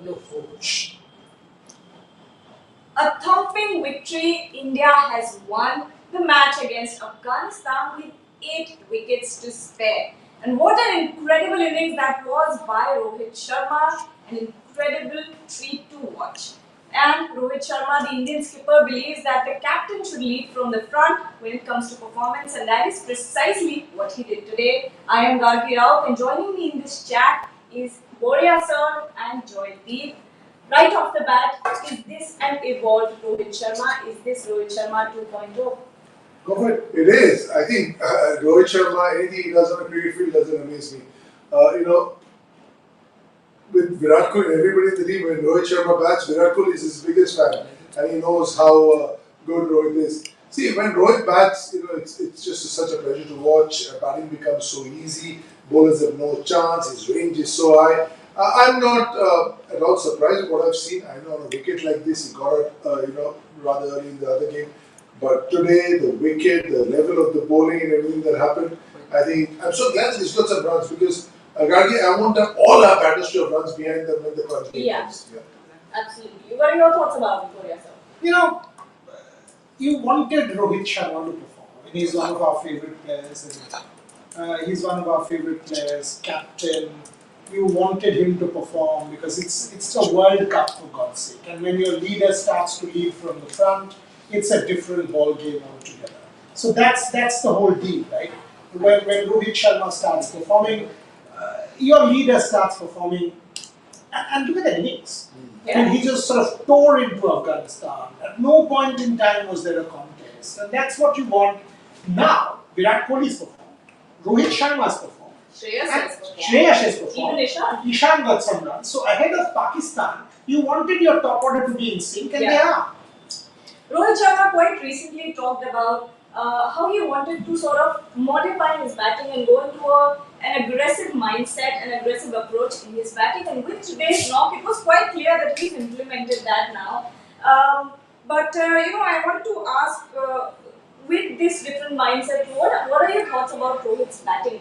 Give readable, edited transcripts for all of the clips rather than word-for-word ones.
Coach. A thumping victory, India has won the match against Afghanistan with 8 wickets to spare. And what an incredible innings that was by Rohit Sharma, an incredible treat to watch. And Rohit Sharma, the Indian skipper, believes that the captain should lead from the front when it comes to performance, and that is precisely what he did today. I am Gargi Rao, and joining me in this chat is Boria Sir and Joydeep. Right off the bat, is this an evolved Rohit Sharma? Is this Rohit Sharma 2.0? Go for it. It is. I think Rohit Sharma, anything he does on a cricket field doesn't amaze me. You know, with Virat Kohli, everybody in the team, when Rohit Sharma bats, Virat Kohli is his biggest fan, and he knows how good Rohit is. See, when Rohit bats, it's just such a pleasure to watch. Batting becomes so easy. Bowlers have no chance. His range is so high. I'm not at all surprised with what I've seen. I know on a wicket like this, he got it, rather early in the other game. But today, the wicket, the level of the bowling, and everything that happened, I think I'm so glad that he's got some runs because Gargi, I want all our batters to have runs behind them when the crunch game comes. Yeah. Absolutely. What are your thoughts about it for yourself? You know, you wanted Rohit Sharma to perform. I mean, he's one of our favorite players. He's one of our favorite players, captain. You wanted him to perform because it's a World Cup for God's sake. And when your leader starts to lead from the front, it's a different ball game altogether. So that's the whole deal, right? When Rohit Sharma starts performing, your leader starts performing, and look at the innings. Yeah. And he just sort of tore into Afghanistan. At no point in time was there a contest. And that's what you want now. Virat Kohli's performed. Rohit Sharma's performed. Shreyas has performed. Shreyas has performed. Even Ishan. Ishan got some runs. So ahead of Pakistan, you wanted your top order to be in sync, and they are. Rohit Sharma quite recently talked about how he wanted to sort of modify his batting and go into an aggressive mindset, an aggressive approach in his batting. And with today's knock, it was quite clear that he's implemented that now. I want to ask, with this different mindset, what are your thoughts about Rohit's batting?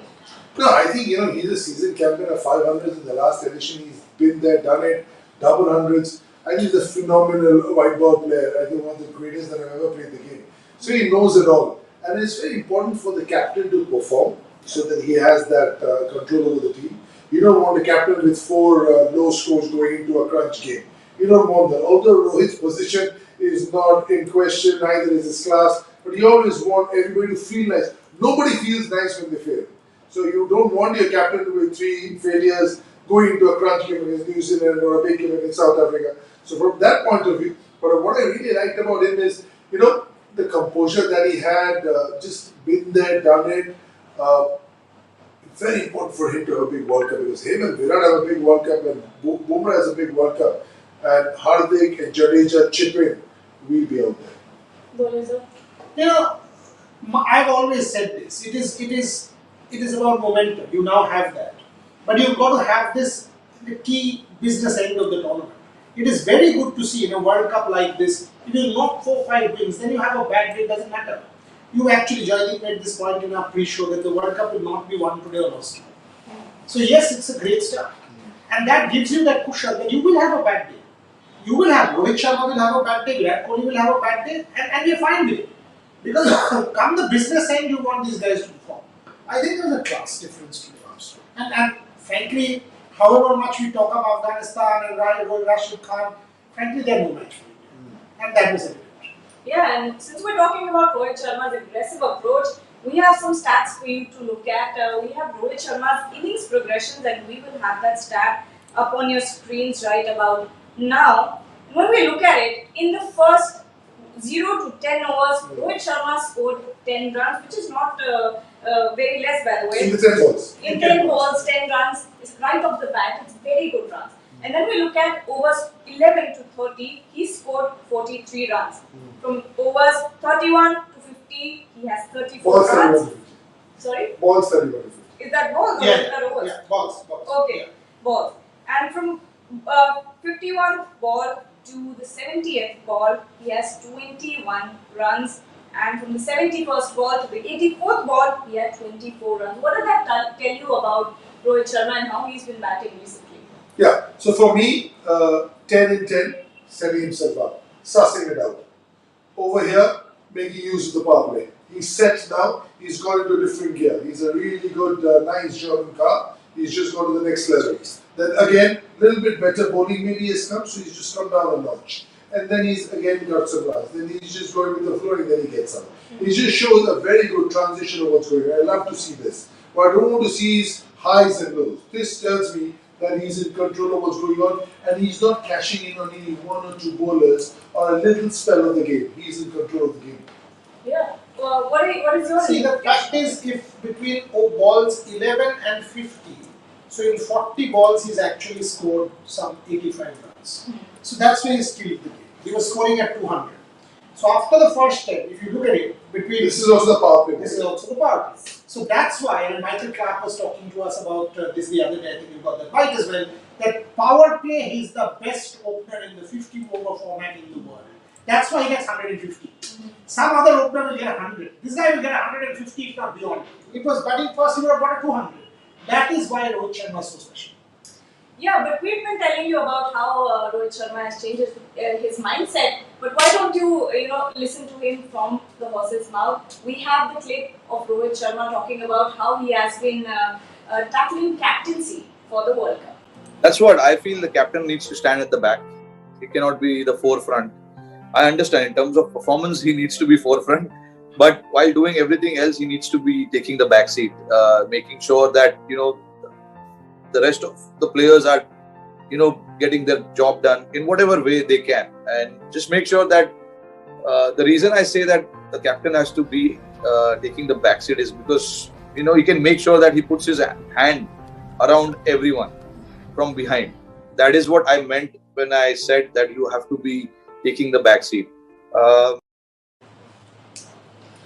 No, I think he's a seasoned captain of 500s in the last edition. He's been there, done it, double hundreds. I think he's a phenomenal white ball player. I think one of the greatest that I've ever played the game. So he knows it all, and it's very important for the captain to perform so that he has that control over the team. You don't want a captain with 4 low scores going into a crunch game. You don't want that. Although Rohit's position is not in question, neither is his class, but you always want everybody to feel nice. Nobody feels nice when they fail. So you don't want your captain with 3 failures going into a crunch game against New Zealand or a big game against South Africa. So from that point of view, but what I really liked about him is, the composure that he had, just been there, done it. Very important for him to have a big World Cup because him and Virat have a big World Cup and Bumrah has a big World Cup. And Hardik and Jadeja chip in, we'll be out there. I've always said this. It is about momentum. You now have that, but you've got to have this the key business end of the tournament. It is very good to see in a World Cup like this. If you knock 4-5 wins, then you have a bad day. It doesn't matter. You actually, Joydeep, made this point in our pre-show that the World Cup will not be won today or lost tomorrow. So yes, it's a great start, and that gives you that cushion that you will have a bad day. You will have Rohit Sharma will have a bad day. Virat Kohli will have a bad day, and you're fine with it. Because come the business end, you want these guys to perform. I think there's a class difference today also. And frankly, however much we talk about Afghanistan and Rashid Khan, frankly, they're no match for India. And that was evident. Yeah, and since we're talking about Rohit Sharma's aggressive approach, we have some stats for you to look at. We have Rohit Sharma's innings progressions, and we will have that stat up on your screens right about now. When we look at it, in the first 0 to 10 overs, Rohit Sharma scored 10 runs, which is not very less, by the way. In the 10 balls. In 10 balls, 10 runs is right off the bat. It's very good runs. And then we look at overs 11 to 30, he scored 43 runs. From overs 31 to 50, he has 34 Balls runs. 31 to 50. Sorry? Balls 31 to 50. Is that balls or Yeah, is that overs? yeah, balls. Okay, Yeah. balls. And from 51th ball to the 70th ball, he has 21 runs. And from the 71st ball to the 84th ball, he had 24 runs. What does that tell you about Rohit Sharma and how he's been batting recently? Yeah, so for me, 10 in 10, setting himself up, sussing it out. Over here, making use of the power play. He's set now, he's gone into a different gear. He's a really good, nice German car. He's just gone to the next level. Then again, a little bit better bowling maybe has come, so he's just come down a notch. And then he's again got some runs. Then he's just going with the flow and then he gets out. He just shows a very good transition of what's going on. I love to see this. What I don't want to see is highs and lows. This tells me that he's in control of what's going on and he's not cashing in on any one or two bowlers or a little spell of the game. He's in control of the game. Yeah. What is your See, the fact is, if between balls 11 and 50, so in 40 balls he's actually scored some 85 runs. So that's where he's killed the game. He was scoring at 200. So after the first 10, if you look at it, between This is also the power play. this is also the power play. So that's why, and Michael Clark was talking to us about this the other day, I think you got that right as well, that power play, he's the best opener in the 50 over format in the world. That's why he gets 150. Some other opener will get 100. This guy will get 150 if not beyond. It was batting first, he would have got a 200. That is why Rohit Sharma is so special. Yeah, but we've been telling you about how Rohit Sharma has changed his mindset. But why don't you, listen to him from the horse's mouth? We have the clip of Rohit Sharma talking about how he has been tackling captaincy for the World Cup. That's what I feel. The captain needs to stand at the back. He cannot be the forefront. I understand in terms of performance, he needs to be forefront. But while doing everything else, he needs to be taking the back seat, making sure that the rest of the players are getting their job done in whatever way they can, and just make sure that the reason I say that the captain has to be taking the back seat is because he can make sure that he puts his hand around everyone from behind. That is what I meant when I said that you have to be taking the back seat.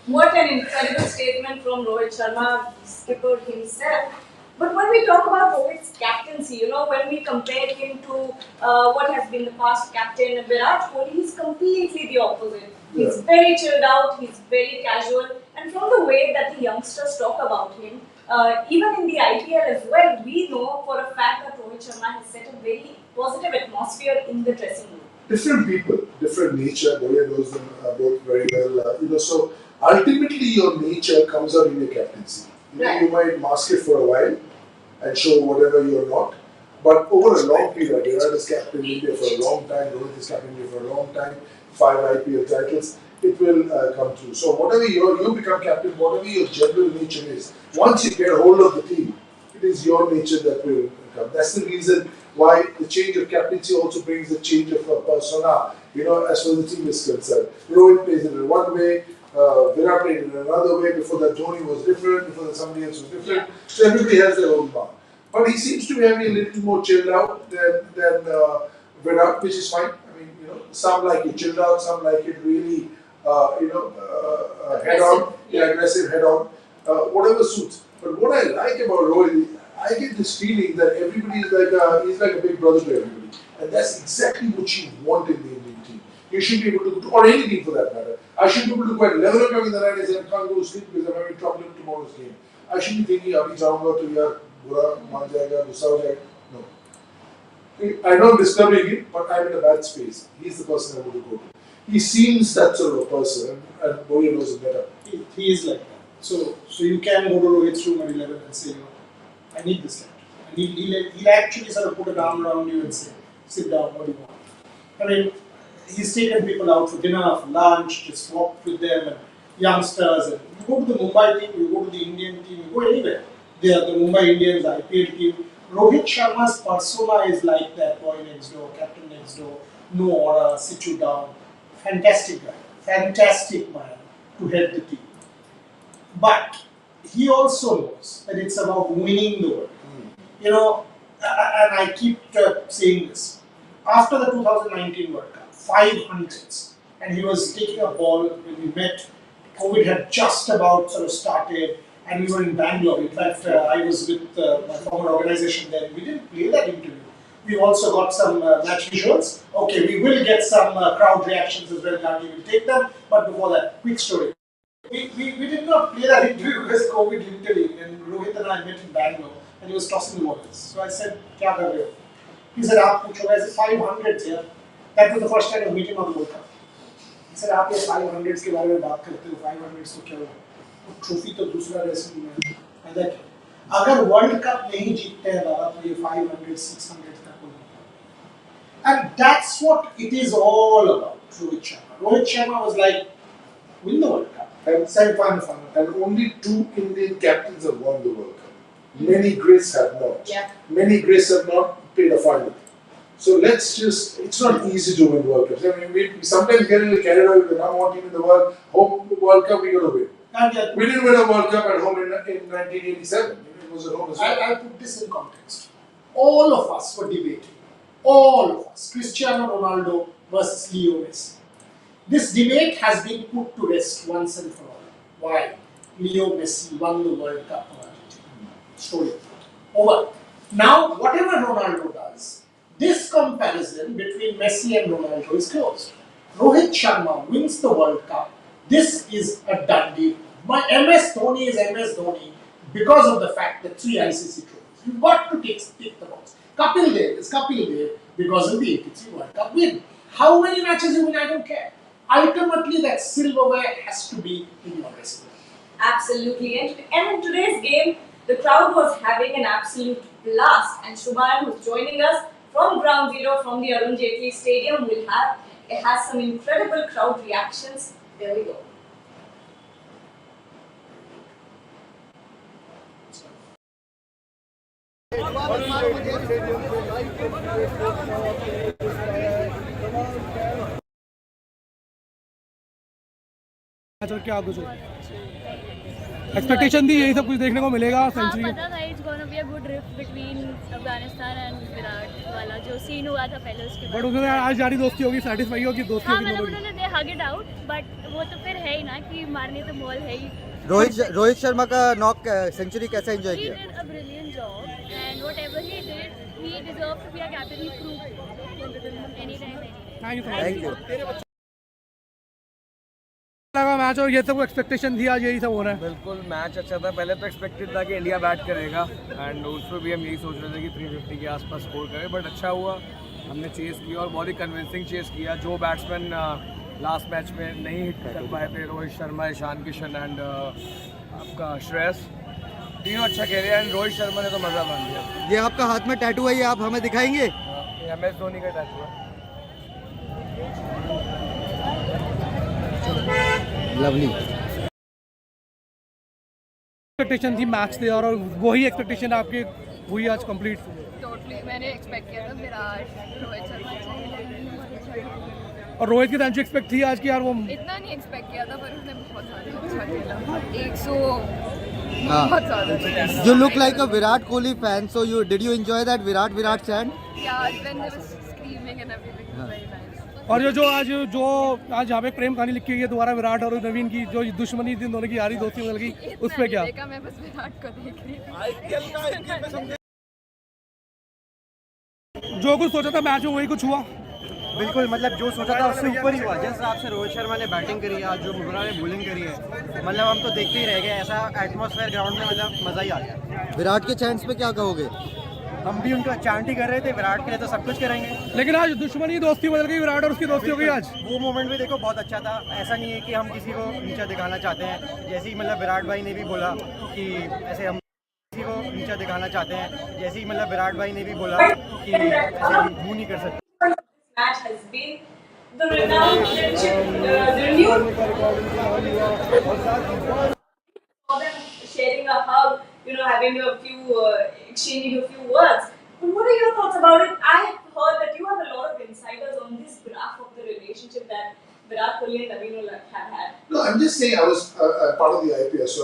What an incredible statement from Rohit Sharma, skipper himself. But when we talk about Rohit's captaincy, when we compare him to what has been the past captain Virat Kohli, he's completely the opposite. He's very chilled out, he's very casual, and from the way that the youngsters talk about him, even in the IPL as well, we know for a fact that Rohit Sharma has set a very positive atmosphere in the dressing room. Different people, different nature. Bholia knows them both very well. So ultimately, your nature comes out in your captaincy. Right. You might mask it for a while and show whatever you're not. But over a long period, Virat is captain in India for a long time, Rohit is captain in India for a long time, 5 IPL titles, it will come through. So whatever you become captain, whatever your general nature is, once you get hold of the team, it is your nature that will come. That's the reason why the change of captaincy also brings the change of persona, as far as the team is concerned. Rohit plays it in one way, Virat played in another way. Before that, Dhoni was different. Before that, somebody else was different. So everybody has their own mark. But he seems to be having a little more chilled out than Virat, which is fine. I mean, some like it chilled out, some like it really, head on, aggressive head on, whatever suits. But what I like about Rohit, I get this feeling that everybody is he's like a big brother to everybody, and that's exactly what you want in the Indian team. You should be able to go to, or any team for that matter. I should be able to go at 11 o'clock in the night and say I can't go to sleep because I'm having trouble in tomorrow's game. I should be thinking, abhi jaunga to yaar bura maan jayega, gussa ho jayega. No. I know I'm disturbing him, but I'm in a bad space. He's the person I want to go to. He seems that sort of a person, and Bholia knows him better. He is like that. So you can go to Rohit's room at 11 and say, I need this captain. And he'll actually sort of put an arm around you and say, sit down, what do you want? I mean, he's taken people out for dinner, for lunch, just walked with them, and youngsters. And you go to the Mumbai team, you go to the Indian team, you go anywhere. They are the Mumbai Indians, the IPL team. Rohit Sharma's persona is like that boy next door, captain next door, no aura, sit you down. Fantastic guy, fantastic man to head the team. But he also knows that it's about winning the World Cup. And I keep saying this. After the 2019 World Cup, 500s, and he was taking a ball when we met. COVID had just about sort of started, and we were in Bangalore. In fact, I was with my former organization then. We didn't play that interview. We also got some match visuals. Okay, we will get some crowd reactions as well. Now we will take them. But before that, quick story. We did not play that interview because COVID interview, and Rohit and I met in Bangalore, and he was tossing the balls. So I said, "Kya kar rahe ho?" He said, "आप पूछो ऐसे 500 here." That was the first time I was meeting on the World Cup. He said, "आप ये 500 के बारे में बात करते हो, 500 तो क्या हुआ? ट्रॉफी तो दूसरा रेसलिंग में पैदा किया। अगर वर्ल्ड कप नहीं जीतते हैं दादा तो ये 500, 600 तक हो जाता है। And that's what it is all about, Rohit Sharma. Rohit Sharma was like, win the World Cup. And semi-final, and only 2 Indian captains have won the World Cup. Many greats have not. Yeah. Many greats have not played a final. So let's just, it's not easy to win World Cups. I mean, we sometimes get a little carried away with the number 1 team in the world. Home World Cup, we got to win. We didn't win a World Cup at home in 1987. It was at home as well. I'll put this in context. All of us were debating. All of us. Cristiano Ronaldo versus Leo Messi. This debate has been put to rest once and for all. Why? Leo Messi won the World Cup for Argentina. Story over. Now, whatever Ronaldo does, this comparison between Messi and Ronaldo is closed. Rohit Sharma wins the World Cup. This is a done deal. My MS Dhoni is MS Dhoni because of the fact that 3 ICC trophies. You've got to tick the box. Kapil Dev is Kapil Dev because of the 83 World Cup win. How many matches you win, I don't care. Ultimately, that silverware has to be in your resume. Absolutely. And in today's game, the crowd was having an absolute blast. And Shubhan, who's joining us from Ground Zero, from the Arun Jaitley Stadium, it has some incredible crowd reactions. There we go. क्या कुछ expectation थी यही सब कुछ देखने को मिलेगा century पता था it's gonna be a good rift between Afghanistan and Virat वाला जो सीन हुआ था पहले उसके बाद बट उसमें आज यारी दोस्ती होगी सैटिस्फाई होगी दोस्ती हाँ होगी मतलब उन्होंने दे हग इट आउट बट वो तो फिर है ही ना कि मारने तो बॉल है ही रोहित शर्मा का नॉक सेंचुरी कैसे एंजॉय he किया did a brilliant job and whatever he did he deserved to be a captain he proved anytime thank you thank you लगा मैच और ये सब एक्सपेक्टेशन थी आज यही सब हो रहा है बिल्कुल मैच अच्छा था पहले तो एक्सपेक्टेड था कि इंडिया बैट करेगा एंड उसमें भी हम यही सोच रहे थे कि 350 के आसपास स्कोर करे बट अच्छा हुआ हमने चेस किया और बहुत ही कन्विंसिंग चेस किया जो बैट्समैन लास्ट मैच में नहीं हिट कर पाए थे रोहित शर्मा ईशान किशन एंड आपका श्रेयस तीनों अच्छा खेले एंड रोहित शर्मा ने तो मज़ा मान लिया ये आपका हाथ में टैटू है ये आप हमें दिखाएंगे MS धोनी का टैटू है लवली एक्सपेक्टेशन थी मैच थे और वही एक्सपेक्टेशन आपकी हुई आज कंप्लीट टोटली मैंने एक्सपेक्ट किया था विराट रोहित शर्मा और रोहित की सेंचुरी एक्सपेक्ट थी आज की यार वो इतना नहीं एक्सपेक्ट किया था पर उसने बहुत ज़्यादा अच्छा खेला 100 हाँ बहुत ज़्यादा You look like a Virat Kohli fan, so did you enjoy that Virat chant? Yeah, when they were screaming and everything was very nice. और जो आज यहाँ पे प्रेम कहानी लिखी गई है दोबारा विराट और नवीन की जो दुश्मनी थी दोनों की यारी दोस्ती बदल गई उस पे क्या देखा मैं बस विराट को देख रही थी जो कुछ सोचा था मैच में वही कुछ हुआ बिल्कुल मतलब जो सोचा था उससे ऊपर ही हुआ जिस हिसाब से रोहित शर्मा ने बैटिंग करी है आज जो बुमराह ने बॉलिंग करी है मतलब हम तो देखते ही रह गए ऐसा एटमॉस्फेयर ग्राउंड में मतलब मज़ा ही आ गया विराट के चैंट्स पे क्या कहोगे हम भी उनका चांट ही कर रहे थे विराट के लिए तो सब कुछ करेंगे लेकिन आज दुश्मनी दोस्ती बदल गई विराट और उसकी दोस्ती हो गई आज वो मोमेंट भी देखो बहुत अच्छा था ऐसा नहीं है कि हम किसी को नीचा दिखाना चाहते हैं जैसे ही मतलब विराट भाई ने भी बोला कि ऐसे हम किसी को नीचा दिखाना चाहते हैं जैसे ही मतलब विराट भाई ने भी बोला कि ऐसे हम मुँह नहीं कर सकते Match has been the renowned friendship, the renewed for them sharing a hug, having a few, exchanging a few words. But what are your thoughts about it? I have heard that you have a lot of insiders on this graph of the relationship that Virat Kohli and Naveen have had. No, I'm just saying I was part of the IPS, so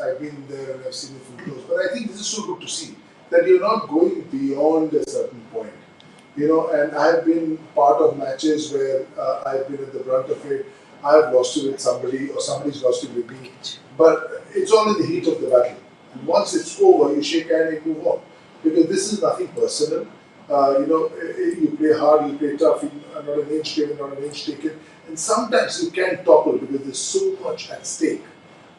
I've been there and I've seen it from close. But I think this is so good to see that you're not going beyond a certain point. And I've been part of matches where I've been at the brunt of it. I've lost it with somebody or somebody's lost it with me. But it's all in the heat of the battle. And once it's over, you shake hand and move on. Because this is nothing personal. You play hard, you play tough, not an inch given, not an inch taken. And sometimes you can't topple because there's so much at stake.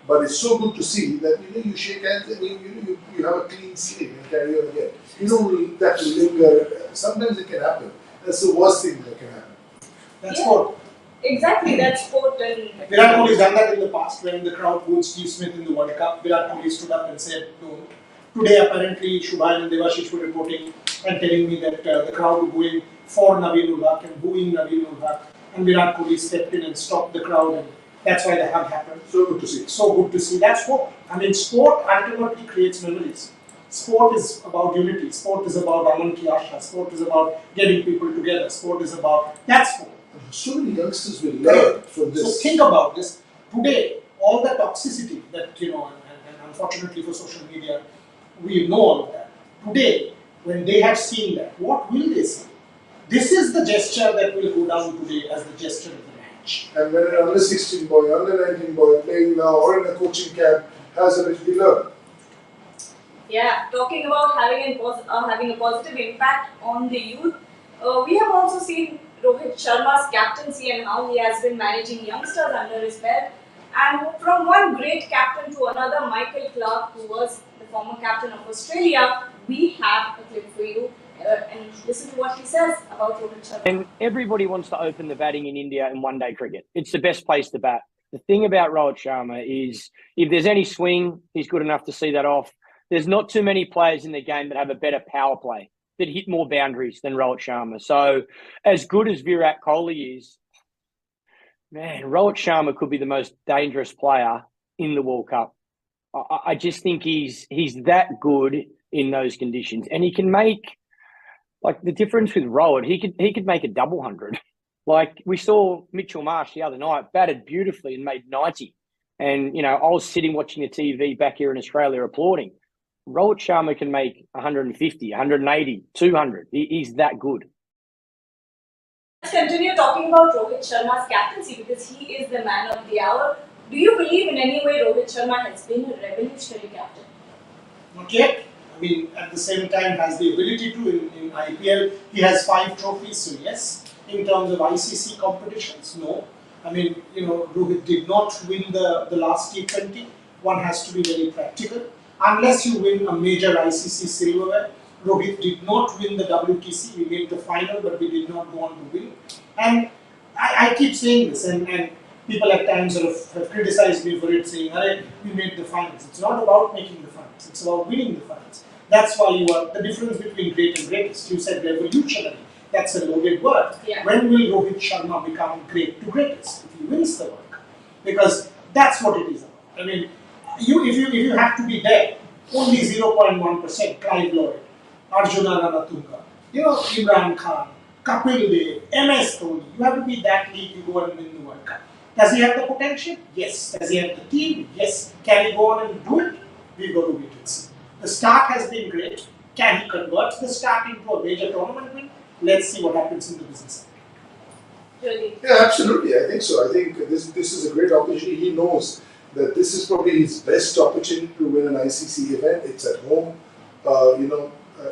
But it's so good to see that you shake hands and you have a clean slate and carry on again. You don't have to linger. Sometimes it can happen. That's the worst thing that can happen. That's sport. Exactly, that's sport. And Virat Kohli has done that in the past when the crowd booed Steve Smith in the World Cup. Virat Kohli stood up and said, no. Today, apparently, Shubhan and Devashish were reporting and telling me that the crowd were booing for Naveen ul Haq and booing Naveen ul Haq. And Virat Kohli stepped in and stopped the crowd, and that's why the hug happened. So good to see. So good to see. That's sport. I mean, sport ultimately creates memories. Sport is about unity. Sport is about Aman Ki Asha. Sport is about getting people together. Sport is about, that's sport. So many youngsters will learn from this. So think about this. Today, all the toxicity that, and unfortunately for social media, we know all of that. Today, when they have seen that, what will they say? This is the gesture that will go down today as the gesture of the match. And when an under 16 boy, under 19 boy playing now or in a coaching camp has a bit to learn. yeah, talking about having a positive impact on the youth, we have also seen Rohit Sharma's captaincy and how he has been managing youngsters under his belt. And from one great captain to another, Michael Clarke, who was the former captain of Australia, we have a clip for you. And listen to what he says about Rohit Sharma. And everybody wants to open the batting in India in one-day cricket. It's the best place to bat. The thing about Rohit Sharma is if there's any swing, he's good enough to see that off. There's not too many players in the game that have a better power play, that hit more boundaries than Rohit Sharma. So as good as Virat Kohli is, man, Rohit Sharma could be the most dangerous player in the World Cup. I just think he's that good in those conditions. And he can make, like the difference with Rohit, he could make a double 100. Like we saw Mitchell Marsh the other night, batted beautifully and made 90. And, I was sitting watching the TV back here in Australia applauding. Rohit Sharma can make 150, 180, 200. He's that good. Let's continue talking about Rohit Sharma's captaincy because he is the man of the hour. Do you believe in any way Rohit Sharma has been a revolutionary captain? Not yet. I mean, at the same time, has the ability to in IPL. He has 5 trophies, so yes. In terms of ICC competitions, no. I mean, Rohit did not win the last T20. One has to be very practical. Unless you win a major ICC silverware, Rohit did not win the WTC. We made the final, but we did not go on to win. And I keep saying this, and people at times sort of have criticized me for it, saying, we made the finals. It's not about making the finals, it's about winning the finals. That's why you are, the difference between great and greatest. You said revolutionary. That's a loaded word. Yeah. When will Rohit Sharma become great to greatest? If he wins the World Cup. Because that's what it is about. I mean, if you have to be there, only 0.1%, Clive Lloyd, Arjuna Ranatunga, Imran Khan, Kapil Dev, MS Dhoni, you have to be that league to go and win the World Cup. Does he have the potential? Yes. Does he have the team? Yes. Can he go on and do it? We've got to wait and see. The start has been great. Can he convert the start into a major tournament win? Let's see what happens in the business. Really? Yeah, absolutely. I think so. I think this is a great opportunity. He knows that this is probably his best opportunity to win an ICC event. It's at home.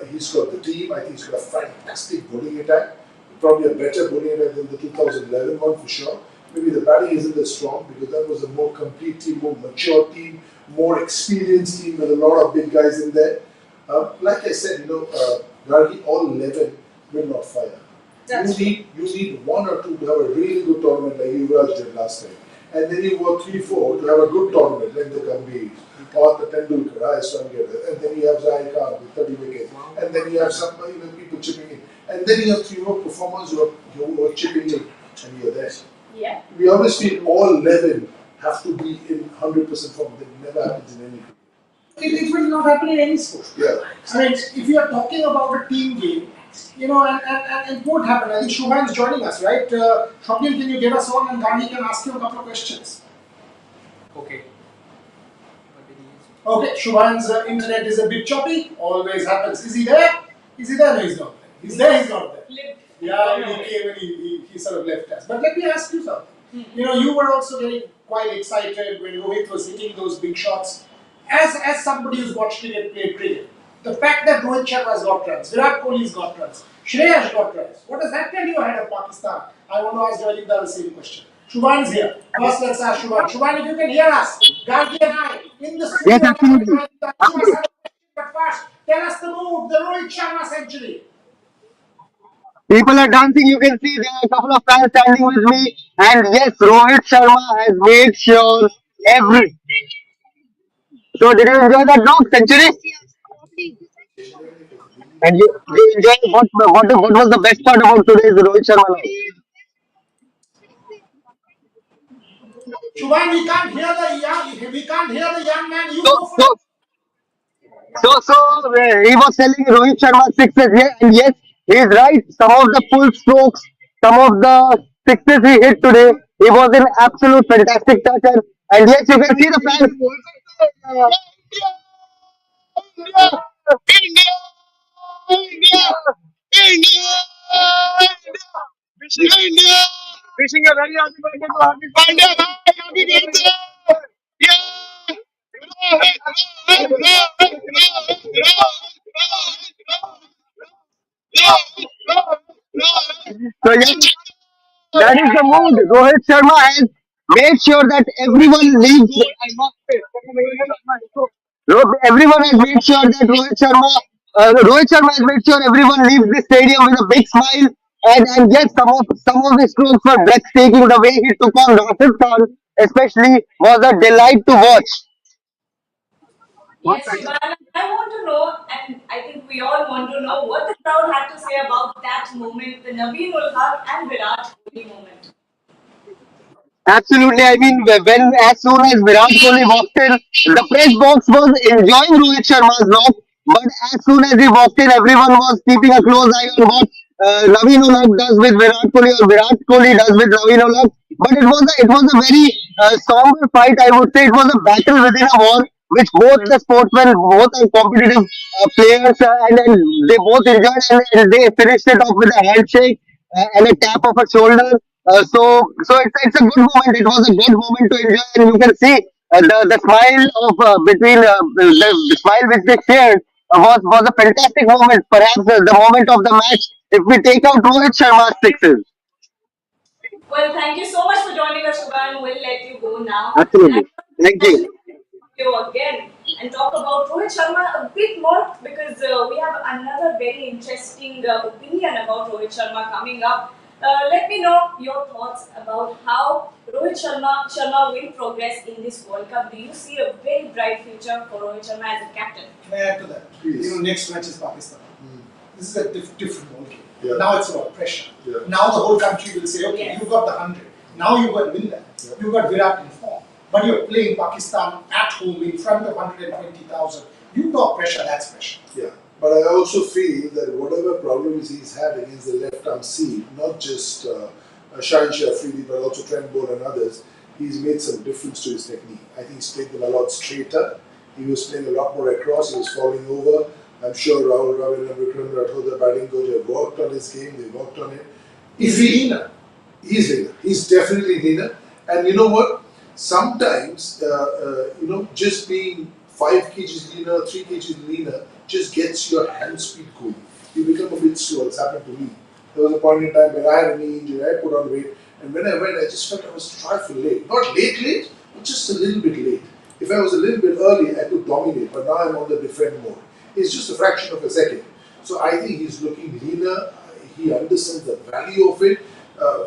He's got the team. I think he's got a fantastic bowling attack. Probably a better bowling attack than the 2011 one for sure. Maybe the batting isn't as strong because that was a more complete team, more mature team, more experienced team with a lot of big guys in there. Like I said, Gargi, all 11 will not fire. You need 1 or 2 to have a really good tournament like Yuvraj did last time. And then you go 3-4 to have a good tournament like the Gambhir or the Tendulkar, and then you have Zaid Khan with 30 wickets, and then you have some people chipping in, and then you have 3 more performers who are chipping in, and you're there. Yeah. We always feel all 11 have to be in 100% form. That never happens in any cricket. It will not happen in any sport. Yeah. I mean, if you are talking about a team game, and it won't happen. I think Shubhan is joining us, right? Shobhil, can you get us on and Gandhi can ask you a couple of questions? Okay. Okay, Shubhan's internet is a bit choppy. Always happens. Is he there? Is he there? No, he's not there. He's there, he's not there. Yeah, he came and he sort of left us. But let me ask you something. You were also getting quite excited when Rohit was hitting those big shots. As somebody who's watched cricket, played cricket, the fact that Rohit Sharma's got runs, Virat Kohli's got runs, Shreya's got runs, what does that tell you ahead of Pakistan? I want to ask Jalika the same question. Shubhan's here. First, let's ask Shubhan. Shubhan, if you can hear us, Gargi and I, in the studio. Yes, absolutely. You must have a question, but first, tell us the mood, the Rohit Sharma century. People are dancing. You can see there are a couple of fans standing with me. And yes, Rohit Sharma has made sure every. So, did you enjoy that dog century? And you enjoy what was the best part about today's Rohit Sharma? Shubhan, we can't hear the young man. You So, go for so, it. he was telling Rohit Sharma sixes, yeah, and yes, he is right. Some of the full strokes, some of the sixes he hit today, he was in absolute fantastic touch, and yes, you can see the fans. So yes, that is the mood. Rohit Sharma has made sure that everyone leaves. Everyone has made sure that Rohit Sharma has made sure everyone leaves the stadium with a big smile. And yes, some of his strokes were breathtaking. The way he took on Afghanistan, especially, was a delight to watch. Yes, Shivana, I want to know, and I think we all want to know what the crowd had to say about that moment, the Naveen ul Haq and Virat Kohli moment. Absolutely. I mean, when as soon as Virat Kohli walked in, the press box was enjoying Rohit Sharma's knock. But as soon as he walked in, everyone was keeping a close eye on what Naveen Ulhaq does with Virat Kohli or Virat Kohli does with Naveen Ulhaq. But it was a very somber fight. I would say it was a battle within a war, which both the sportsmen, both are competitive players, and they both enjoyed, and they finished it off with a handshake and a tap of a shoulder. So it's a good moment. It was a good moment to enjoy, and you can see the smile of between the smile which they shared was a fantastic moment. Perhaps the moment of the match. If we take out Rohit Sharma's sixes, Well, thank you so much for joining us, Shubhan. We'll let you go now. And absolutely. Thank I you. you again and talk about Rohit Sharma a bit more because we have another very interesting opinion about Rohit Sharma coming up. Let me know your thoughts about how Rohit Sharma will progress in this World Cup. Do you see a very bright future for Rohit Sharma as a captain? Can I add to that? Please. Next match is Pakistan. This is a different ball game. Yeah. Now it's about pressure. Yeah. Now the whole country will say, okay, Yes. you got the 100. Now you got to win that. Yeah. You got Virat in form. But you're playing Pakistan at home in front of 120,000. You got pressure, that's pressure. Yeah, but I also feel that whatever problems he's had against the left arm seam, not just Shaheen Shah Afridi, but also Trent Bolt and others, he's made some difference to his technique. I think he's played them a lot straighter. He was playing a lot more across. He was falling over. I'm sure Rahul Dravid and Vikram Rathod, the batting coach, have worked on his game. They worked on it. Is he leaner? He's leaner. He's definitely leaner. And you know what? Sometimes, just being 5 kgs leaner, 3 kgs leaner, just gets your hand speed going. You become a bit slow. It's happened to me. There was a point in time when I had a knee injury, I put on weight, and when I went, I just felt I was trifle late. Not late, but just a little bit late. If I was a little bit early, I could dominate, but now I'm on the defend mode. It's just a fraction of a second. So I think he's looking leaner. He understands the value of it.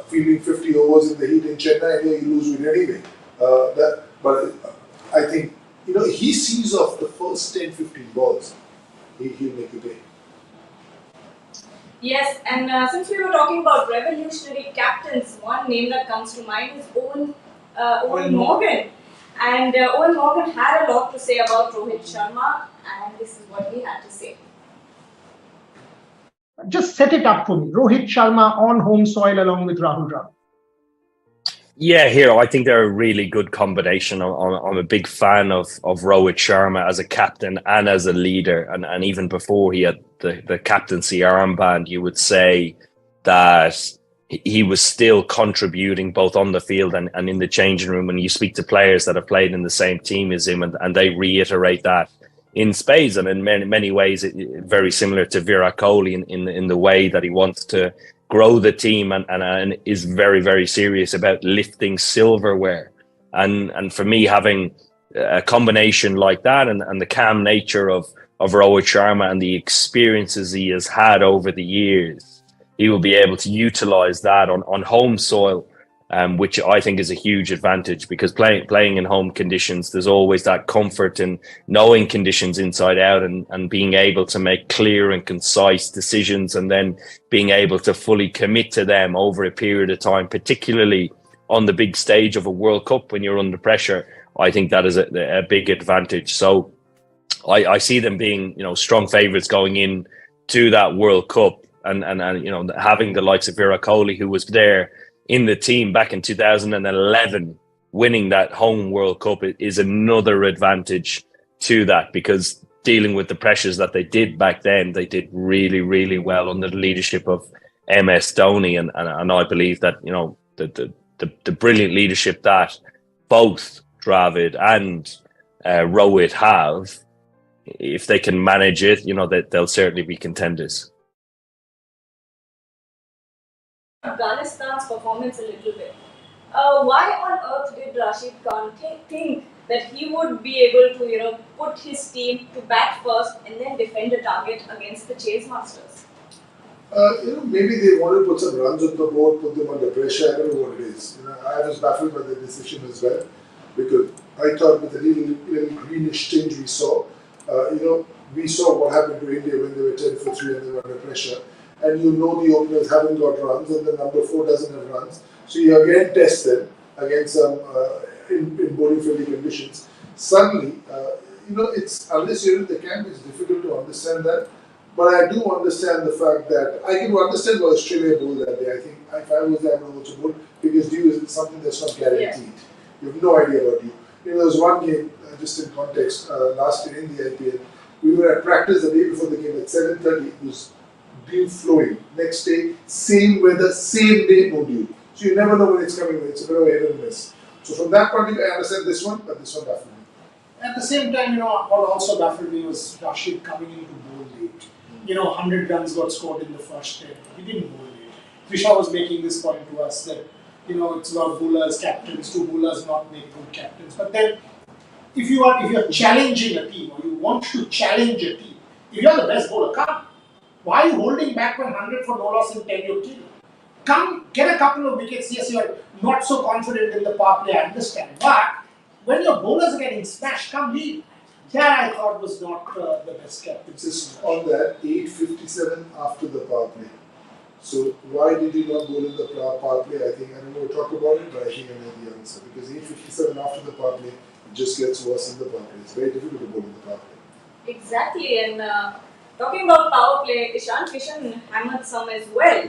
Fielding 50 overs in the heat in Chennai, and you lose it anyway. But I think, he sees off the first 10, 15 balls. He'll make you pay. Yes, and since we were talking about revolutionary captains, one name that comes to mind is Owen Morgan. And Owen Morgan had a lot to say about Rohit Sharma, and this is what he had to say. Just set it up for me. Rohit Sharma on home soil along with Rahul Dravid. Yeah, Hero, I think they're a really good combination. I'm a big fan of Rohit Sharma as a captain and as a leader. And even before he had the captaincy armband, you would say that he was still contributing both on the field and in the changing room. When you speak to players that have played in the same team as him, and they reiterate that in spades, and in many ways very similar to Virat Kohli in the way that he wants to grow the team and is very, very serious about lifting silverware. And for me, having a combination like that and the calm nature of Rohit Sharma and the experiences he has had over the years, he will be able to utilize that on home soil, which I think is a huge advantage, because playing in home conditions, there's always that comfort in knowing conditions inside out and being able to make clear and concise decisions, and then being able to fully commit to them over a period of time, particularly on the big stage of a World Cup when you're under pressure. I think that is a big advantage. So I see them being, strong favourites going in to that World Cup, and having the likes of Virat Kohli, who was there in the team back in 2011, winning that home World Cup is another advantage to that, because dealing with the pressures that they did back then, they did really, really well under the leadership of MS Dhoni, and I believe that the brilliant leadership that both Dravid and Rohit have, if they can manage it, that they'll certainly be contenders. Afghanistan's performance a little bit. Why on earth did Rashid Khan think that he would be able to, put his team to bat first and then defend a target against the Chase Masters? Maybe they want to put some runs on the board, put them under pressure. I don't know what it is. I was baffled by the decision as well, because I thought with the little greenish tinge we saw, we saw what happened to India when they were 10 for 3 and they were under pressure. And the openers haven't got runs, and the number 4 doesn't have runs. So you again test them against some in bowling friendly conditions. Suddenly, it's unless you're in the camp, it's difficult to understand that. But I do understand the fact that I can understand why Australia bowled that day. I think if I was there, I would also bowl, because due is something that's not guaranteed. Yeah. You have no idea about due. There was one game, just in context, last year in the IPL, we were at practice the day before the game at 7:30. It was dew flowing. Next day, same weather, same day, no dew. So you never know when it's coming. It's a bit of a hit and miss. So from that point of view, I understand this one, but this one baffled me. At the same time, what also baffled me was Rashid coming in to bowl late. 100 runs got scored in the first 10. He didn't bowl late. Trisha was making this point to us that, it's about bowlers, captains, 2 bowlers not make good captains. But then, if you're challenging a team, or you want to challenge a team, if you're the best bowler, come. Why are you holding back 100 for no loss in 10 your team? Come, get a couple of wickets. Yes, you're not so confident in the power play, I understand. But when your bowlers are getting smashed, come lead. That I thought was not the best captain. Just on that, 8:57 after the power play. So why did he not bowl in the power play? I don't know, we'll talk about it, but I think I know the answer. Because 8:57 after the power play, it just gets worse in the power play. It's very difficult to bowl in the power play. Exactly, and talking about power play, Ishan Kishan hammered some as well.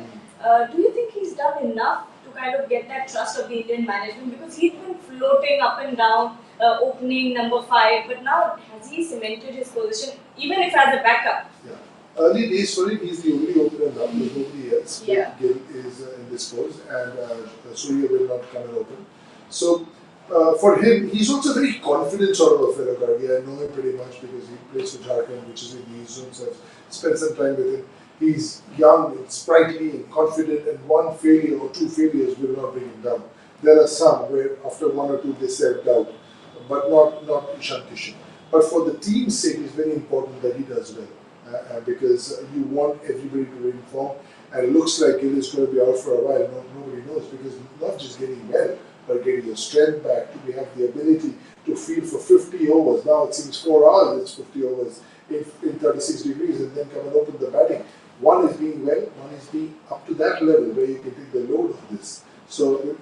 Do you think he's done enough to kind of get that trust of the Indian management? Because he's been floating up and down, opening number 5, but now has he cemented his position, even if as a backup? Yeah. Early days for him, he's the only opener now. There's nobody else. Yeah. Gill is indisposed, and Surya will not come and open. So for him, he's also very confident sort of a fellow guy. I know him pretty much because he plays for Jharkhand, which is in the zone. So I've spent some time with him. He's young, sprightly, and confident, and one failure or 2 failures will not bring him down. There are some where after 1 or 2 they self-doubt, but not Ishan Kishan. But for the team's sake, it's very important that he does well. Because you want everybody to win form, and it looks like Gill is going to be out for a while. Nobody knows, because not just getting well, but getting your strength back, to have the ability to field for 50 overs. Now it seems 4 hours, it's 50 overs in 36 degrees, and then come and open the batting. One is being well, one is being up to that level where you can take the load of this. So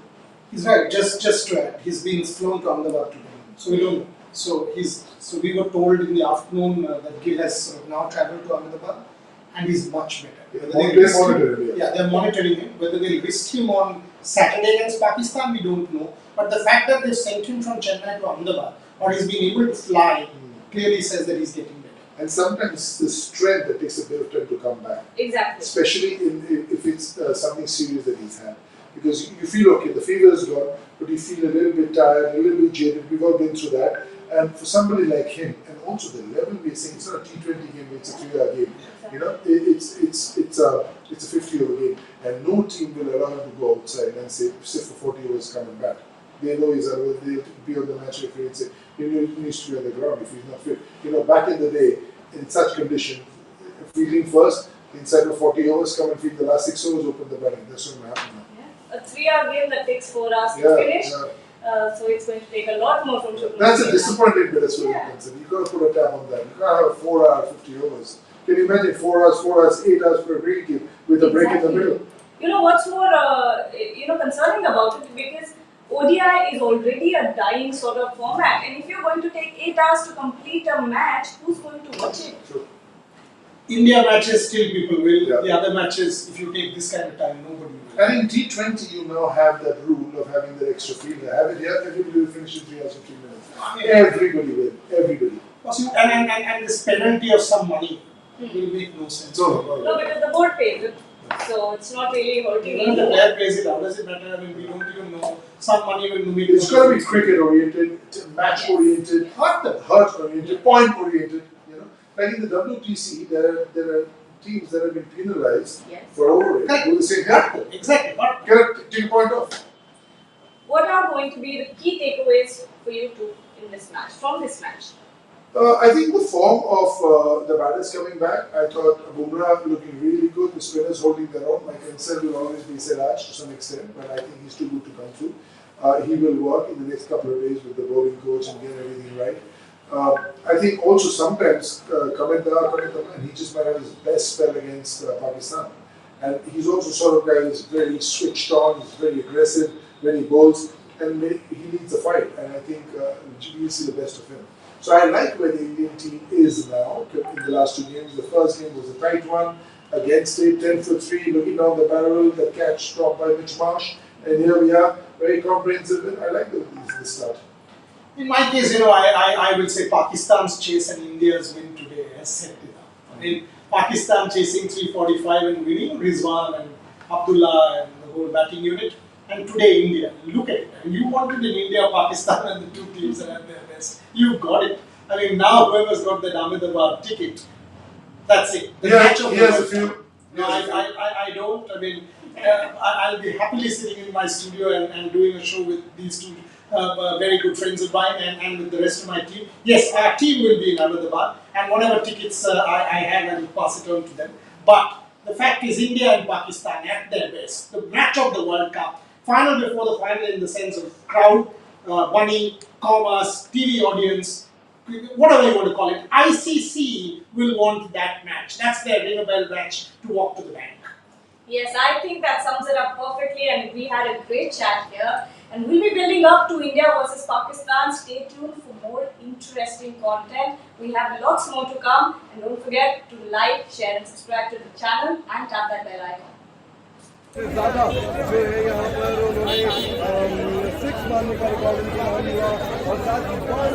he's right. Just to add, he's been flown to Ahmedabad today, so we don't know. So we were told in the afternoon that Gill has now travelled to Ahmedabad, and he's much better. They're monitoring him. Whether they'll risk him on Saturday against Pakistan, we don't know. But the fact that they sent him from Chennai to Ahmedabad, or he's been able to fly, clearly says that he's getting better. And sometimes the strength that takes a bit of time to come back. Exactly. Especially if it's something serious that he's had. Because you feel okay, the fever is gone, but you feel a little bit tired, a little bit jaded. We've all been through that. And for somebody like him, and also the level we're saying, it's not a T20 game, it's a 3-hour game. You know, it's a 50-over game, and no team will allow him to go outside and say sit for 40 overs coming back. They know they'll be on the match referee and say he needs to be on the ground if he's not fit. You know, back in the day, in such condition, fielding first inside of 40 overs, come and field the last 6 overs, open the batting. That's not going to happen now. Yeah. A 3-hour game that takes 4 hours to finish. So it's going to take a lot more from Shubman. That's a disappointing bit as well. You've got to put a tab on that. You can't have 4 hour 50 overs. Can you imagine 4 hours, 8 hours for a cricket game with a break in the middle? You know what's more, concerning about it, because ODI is already a dying sort of format, and if you're going to take 8 hours to complete a match, who's going to watch it? True. India matches still people will. The other matches, if you take this kind of time, nobody will. And in T20, you now have that rule of having that extra fielder. Have it here, everybody will finish in 3 hours and 3 minutes. Everybody will. Everybody. And this penalty of some money will make no sense. No, because the board pays it. So it's not really hurting anyone. The player pays it. How does it matter? I mean, we don't even know. Some money will make it's got to be cricket oriented, match oriented, heart oriented, point oriented. You know, like in the WTC, there are teams that have been penalized for over it. Do the same thing. Exactly. Take a point off. What are going to be the key takeaways for you two in this match, from this match? I think the form of the batters coming back, I thought Bumrah looking really good, the spinners holding their own. My concern will always be Siraj to some extent, but I think he's too good to come through. He will work in the next couple of days with the bowling coach and get everything right. I think also sometimes Kamendar, he just might have his best spell against Pakistan. And he's also sort of guy who's very switched on, he's very aggressive when he bowls, and he leads the fight. And I think we'll see the best of him. So I like where the Indian team is now in the last 2 games. The first game was a tight one against it, 10 for 3, looking down the barrel, the catch stopped by Mitch Marsh. And here we are, very comprehensive win. I like the start. In my case, I will say Pakistan's chase and India's win today has set it up. I mean, Pakistan chasing 345 and winning, Rizwan and Abdullah and the whole batting unit. And today India, look at it. And you wanted in India, Pakistan and the two teams that are their best. You got it. I mean, now whoever's got that Ahmedabad ticket, that's it. The match of he has a few. No, I don't. I mean, I'll be happily sitting in my studio and doing a show with these two very good friends of mine and with the rest of my team. Yes, our team will be in Ahmedabad, and whatever tickets I have, I will pass it on to them. But the fact is, India and Pakistan at their best. The match of the World Cup. Final before the final in the sense of crowd, money, commerce, TV audience, whatever you want to call it. ICC will want that match. That's their ring a bell match to walk to the bank. Yes, I think that sums it up perfectly, and we had a great chat here. And we'll be building up to India versus Pakistan. Stay tuned for more interesting content. We have lots more to come. And don't forget to like, share and subscribe to the channel and tap that bell icon. ज़्यादा जो है यहाँ पर उन्होंने 6 मारने का record इनका हुआ और साथ ही 5